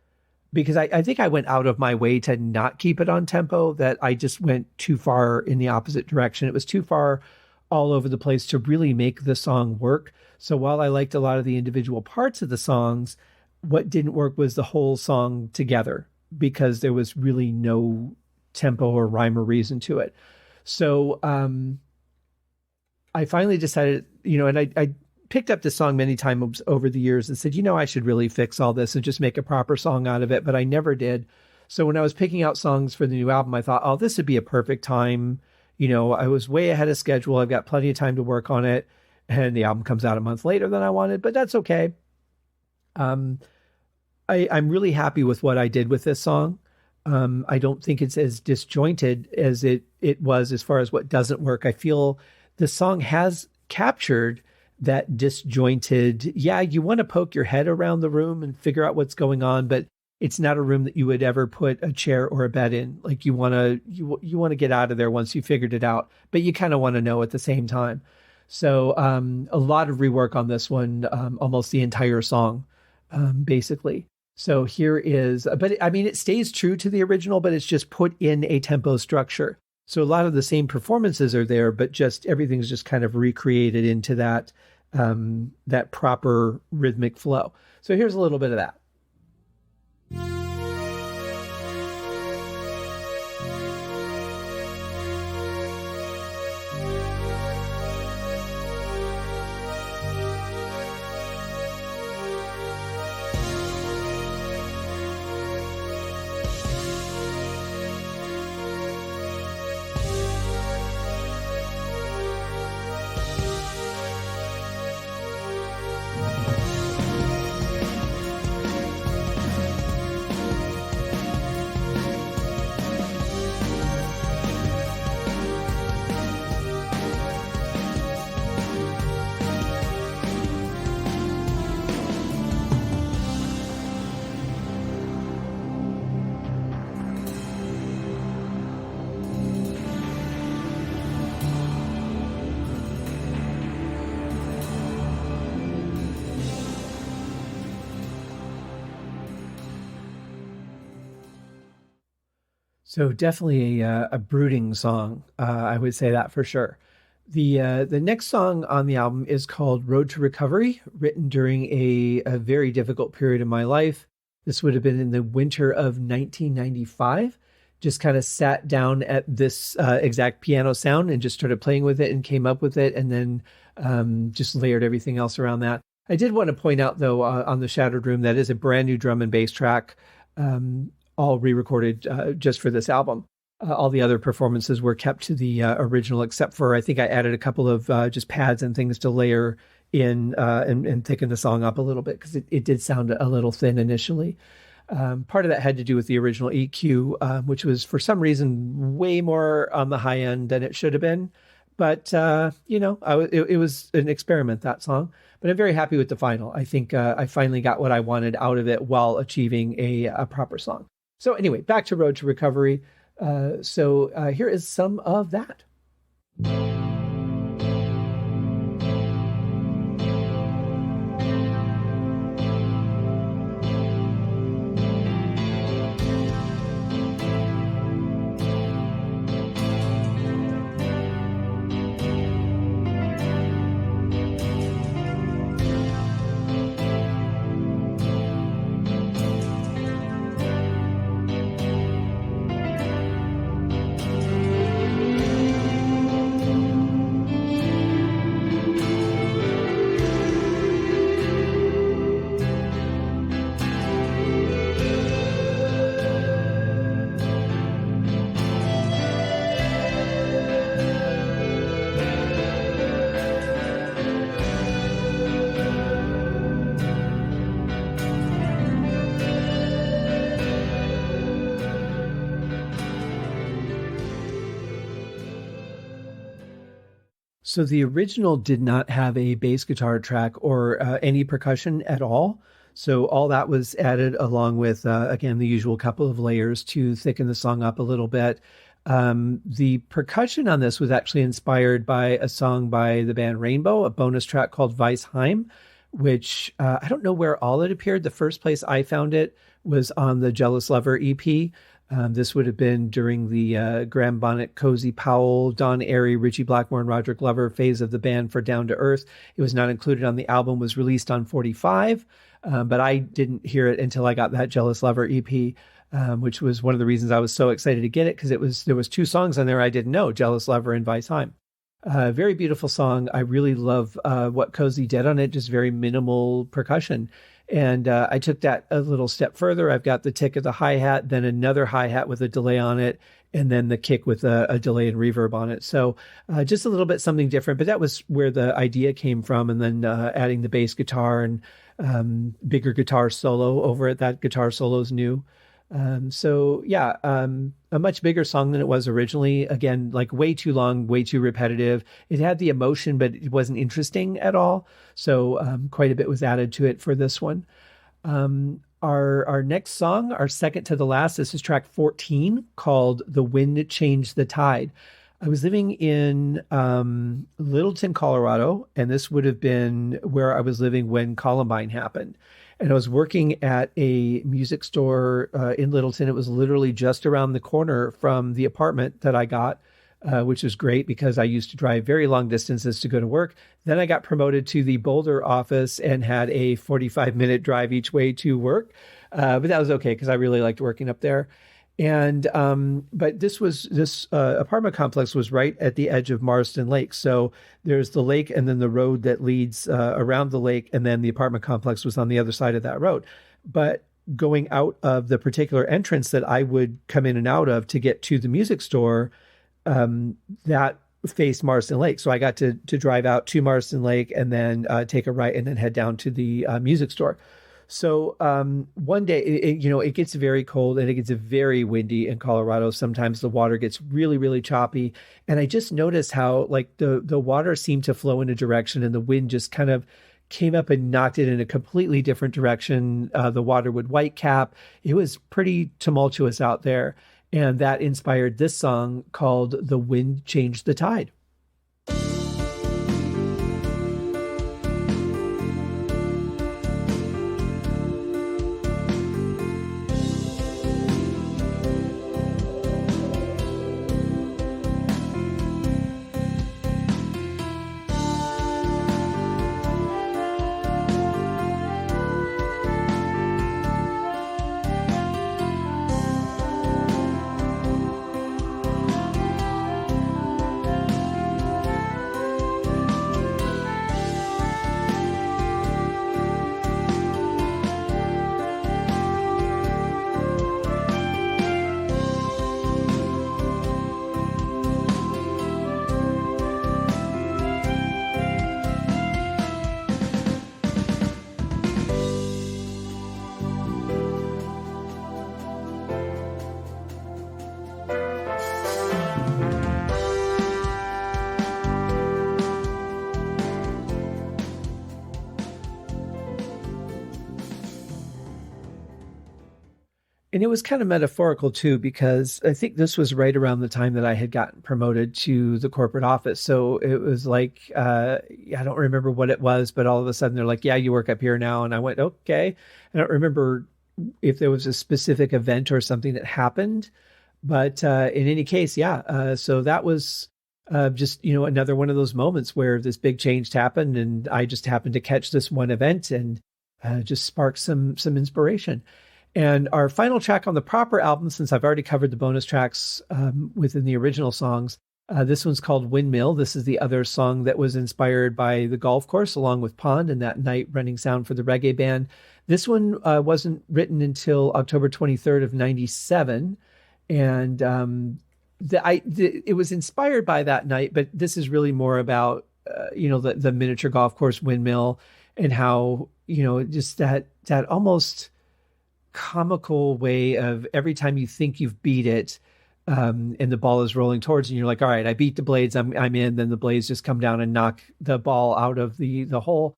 because I think I went out of my way to not keep it on tempo that I just went too far in the opposite direction. It was too far all over the place to really make the song work. So while I liked a lot of the individual parts of the songs, what didn't work was the whole song together because there was really no tempo or rhyme or reason to it. So I finally decided, and I picked up this song many times over the years and said, I should really fix all this and just make a proper song out of it, but I never did. So when I was picking out songs for the new album, I thought, oh, this would be a perfect time. I was way ahead of schedule. I've got plenty of time to work on it. And the album comes out a month later than I wanted, but that's okay. I'm really happy with what I did with this song. I don't think it's as disjointed as it was as far as what doesn't work. I feel the song has captured that disjointed, you want to poke your head around the room and figure out what's going on, but it's not a room that you would ever put a chair or a bed in. Like you want to get out of there once you figured it out, but you kind of want to know at the same time. So a lot of rework on this one, almost the entire song, basically. So here is, but it stays true to the original, but it's just put in a tempo structure. So a lot of the same performances are there, but just everything's just kind of recreated into that proper rhythmic flow. So here's a little bit of that. So definitely a brooding song. I would say that for sure. The next song on the album is called Road to Recovery, written during a very difficult period in my life. This would have been in the winter of 1995. Just kind of sat down at this exact piano sound and just started playing with it and came up with it, and then just layered everything else around that. I did want to point out, though, on the Shattered Room, that is a brand new drum and bass track, all re-recorded just for this album. All the other performances were kept to the original, except for I think I added a couple of just pads and things to layer in and thicken the song up a little bit, because it did sound a little thin initially. Part of that had to do with the original EQ, which was for some reason way more on the high end than it should have been. But, it was an experiment, that song. But I'm very happy with the final. I think I finally got what I wanted out of it while achieving a proper song. So anyway, back to Road to Recovery. So here is some of that. So the original did not have a bass guitar track or any percussion at all. So all that was added along with, again, the usual couple of layers to thicken the song up a little bit. The percussion on this was actually inspired by a song by the band Rainbow, a bonus track called Weisheim, which I don't know where all it appeared. The first place I found it was on the Jealous Lover EP. This would have been during the Graham Bonnet, Cozy Powell, Don Airey, Ritchie Blackmore, and Roger Glover phase of the band for Down to Earth. It was not included on the album, was released on 45, but I didn't hear it until I got that Jealous Lover EP, which was one of the reasons I was so excited to get it, because there was two songs on there I didn't know, Jealous Lover and Weisheim. Very beautiful song. I really love what Cozy did on it, just very minimal percussion. And I took that a little step further. I've got the tick of the hi-hat, then another hi-hat with a delay on it, and then the kick with a delay and reverb on it. So just a little bit something different, but that was where the idea came from. And then adding the bass guitar and bigger guitar solo over it. That guitar solo is new. A much bigger song than it was originally. Again, like way too long, way too repetitive. It had the emotion, but it wasn't interesting at all. So quite a bit was added to it for this one. Our next song, our second to the last, this is track 14, called The Wind Changed the Tide. I was living in Littleton, Colorado, and this would have been where I was living when Columbine happened. And I was working at a music store in Littleton. It was literally just around the corner from the apartment that I got, which was great because I used to drive very long distances to go to work. Then I got promoted to the Boulder office and had a 45-minute drive each way to work. But that was okay because I really liked working up there. And but this apartment complex was right at the edge of Marston Lake. So there's the lake and then the road that leads around the lake, and then the apartment complex was on the other side of that road. But going out of the particular entrance that I would come in and out of to get to the music store, that faced Marston Lake. So I got to drive out to Marston Lake and then take a right and then head down to the music store. So one day, it gets very cold and it gets very windy in Colorado. Sometimes the water gets really, really choppy. And I just noticed how like the water seemed to flow in a direction and the wind just kind of came up and knocked it in a completely different direction. The water would white cap. It was pretty tumultuous out there. And that inspired this song called The Wind Changed the Tide. And it was kind of metaphorical too, because I think this was right around the time that I had gotten promoted to the corporate office. So it was like, I don't remember what it was, but all of a sudden they're like, yeah, you work up here now. And I went, okay. I don't remember if there was a specific event or something that happened, but in any case, yeah. So that was just, another one of those moments where this big change happened and I just happened to catch this one event and just sparked some inspiration. And our final track on the proper album, since I've already covered the bonus tracks within the original songs, this one's called Windmill. This is the other song that was inspired by the golf course along with Pond and that night running sound for the reggae band. This one wasn't written until October 23rd of 97. And it was inspired by that night, but this is really more about, the miniature golf course windmill and how, just that almost comical way of every time you think you've beat it, and the ball is rolling towards you, and you're like, all right, I beat the blades, I'm in. Then the blades just come down and knock the ball out of the hole.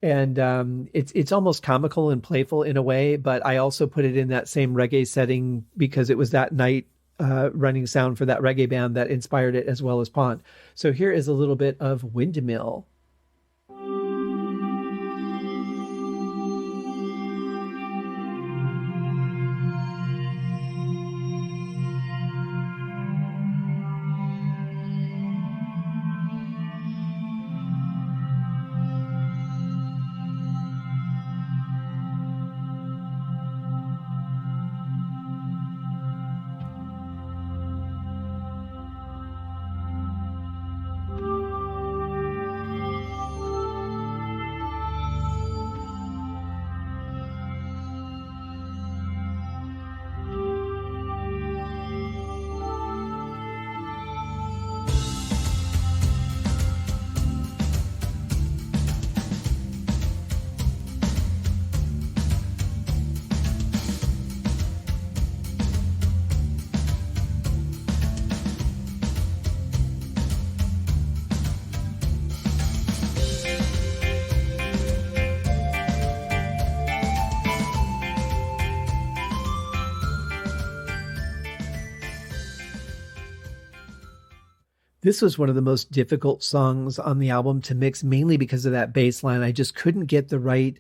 And it's almost comical and playful in a way, but I also put it in that same reggae setting because it was that night running sound for that reggae band that inspired it as well as Pond. So here is a little bit of Windmill. This was one of the most difficult songs on the album to mix, mainly because of that bass line. I just couldn't get the right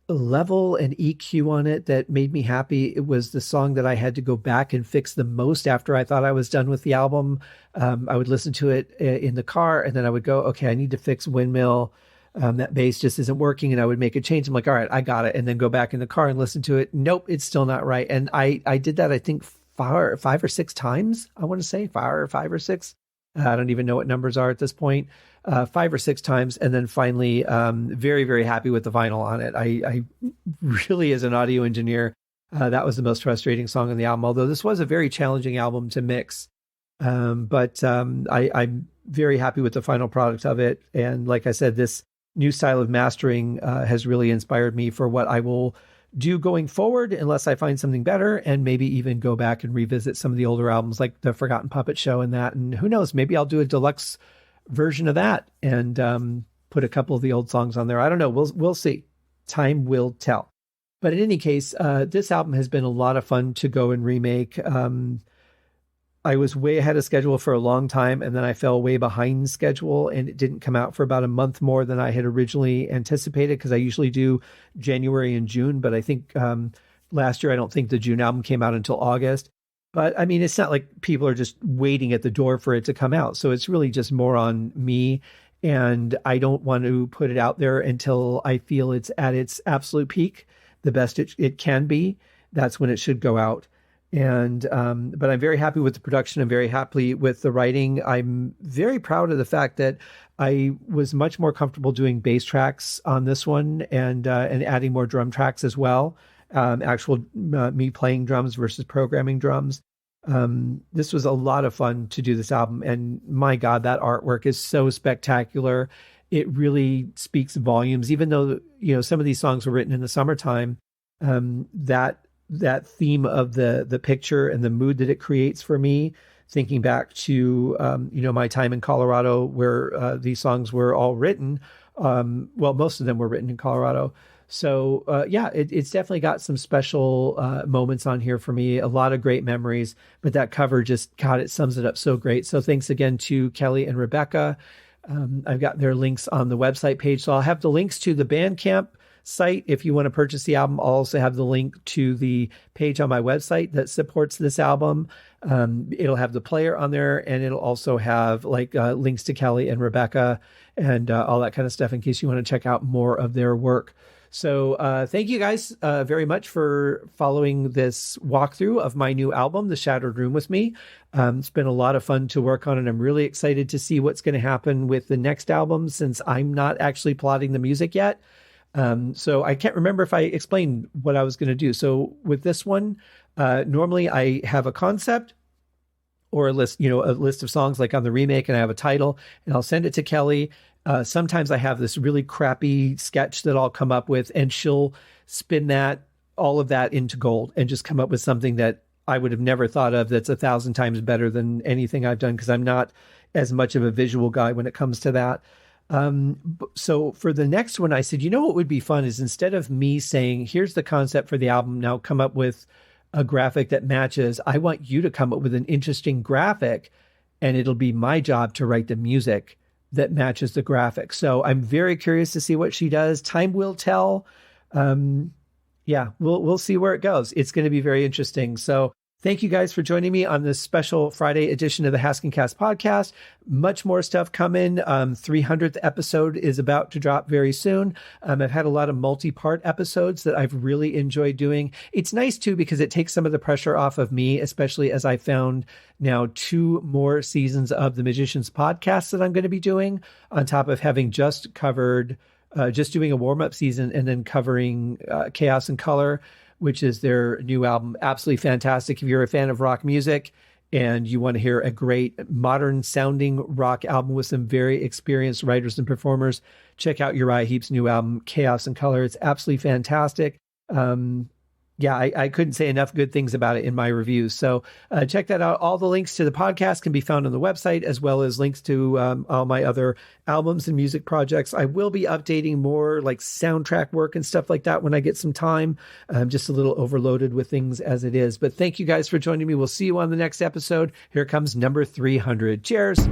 level and EQ on it that made me happy. It was the song that I had to go back and fix the most after I thought I was done with the album. I would listen to it in the car and then I would go, okay, I need to fix Windmill. That bass just isn't working. And I would make a change. I'm like, all right, I got it. And then go back in the car and listen to it. Nope, it's still not right. And I did that, I think, five or six times. I want to say five or six. I don't even know what numbers are at this point. 5 or 6 times. And then finally, very, very happy with the vinyl on it. I really, as an audio engineer, that was the most frustrating song on the album, although this was a very challenging album to mix. But I'm very happy with the final product of it. And like I said, this new style of mastering has really inspired me for what I will do going forward, unless I find something better, and maybe even go back and revisit some of the older albums like the Forgotten Puppet Show and that. And who knows, maybe I'll do a deluxe version of that and put a couple of the old songs on there. I don't know. We'll see. Time will tell. But in any case, this album has been a lot of fun to go and remake. I was way ahead of schedule for a long time, and then I fell way behind schedule, and it didn't come out for about a month more than I had originally anticipated, because I usually do January and June, but I think last year, I don't think the June album came out until August. But I mean, it's not like people are just waiting at the door for it to come out. So it's really just more on me, and I don't want to put it out there until I feel it's at its absolute peak, the best it can be. That's when it should go out. And but I'm very happy with the production. I'm very happy with the writing. I'm very proud of the fact that I was much more comfortable doing bass tracks on this one, and adding more drum tracks as well. Actual me playing drums versus programming drums. This was a lot of fun to do this album, and my God, that artwork is so spectacular. It really speaks volumes. Even though some of these songs were written in the summertime, that theme of the picture and the mood that it creates for me, thinking back to my time in Colorado, where these songs were all written, Well, most of them were written in Colorado. So yeah, it's definitely got some special moments on here for me. A lot of great memories, but that cover just, God, it sums it up so great. So thanks again to Kelly and Rebecca. I've got their links on the website page. So I'll have the links to the BandCamp site if you want to purchase the album. I'll also have the link to the page on my website that supports this album. It'll have the player on there, and it'll also have like links to Kelly and Rebecca and all that kind of stuff in case you want to check out more of their work. So thank you guys very much for following this walkthrough of my new album, The Shattered Room, with me. It's been a lot of fun to work on, and I'm really excited to see what's going to happen with the next album since I'm not actually plotting the music yet. So I can't remember if I explained what I was going to do. So with this one, normally I have a concept or a list, a list of songs like on the remake, and I have a title, and I'll send it to Kelly. Sometimes I have this really crappy sketch that I'll come up with, and she'll spin all of that into gold and just come up with something that I would have never thought of that's 1,000 times better than anything I've done, because I'm not as much of a visual guy when it comes to that. So for the next one, I said, what would be fun is instead of me saying, here's the concept for the album, now come up with a graphic that matches, I want you to come up with an interesting graphic, and it'll be my job to write the music that matches the graphic. So I'm very curious to see what she does. Time will tell. Yeah, we'll see where it goes. It's going to be very interesting. So thank you guys for joining me on this special Friday edition of the Haskin Cast podcast. Much more stuff coming. 300th episode is about to drop very soon. I've had a lot of multi-part episodes that I've really enjoyed doing. It's nice too, because it takes some of the pressure off of me, especially as I found now 2 more seasons of the Magicians podcast that I'm going to be doing, on top of having just covered, just doing a warm-up season and then covering Chaos and Color, which is their new album. Absolutely fantastic. If you're a fan of rock music and you want to hear a great modern sounding rock album with some very experienced writers and performers, check out Uriah Heep's new album, Chaos and Color. It's absolutely fantastic. Yeah, I couldn't say enough good things about it in my reviews. So check that out. All the links to the podcast can be found on the website, as well as links to all my other albums and music projects. I will be updating more like soundtrack work and stuff like that when I get some time. I'm just a little overloaded with things as it is. But thank you guys for joining me. We'll see you on the next episode. Here comes number 300. Cheers.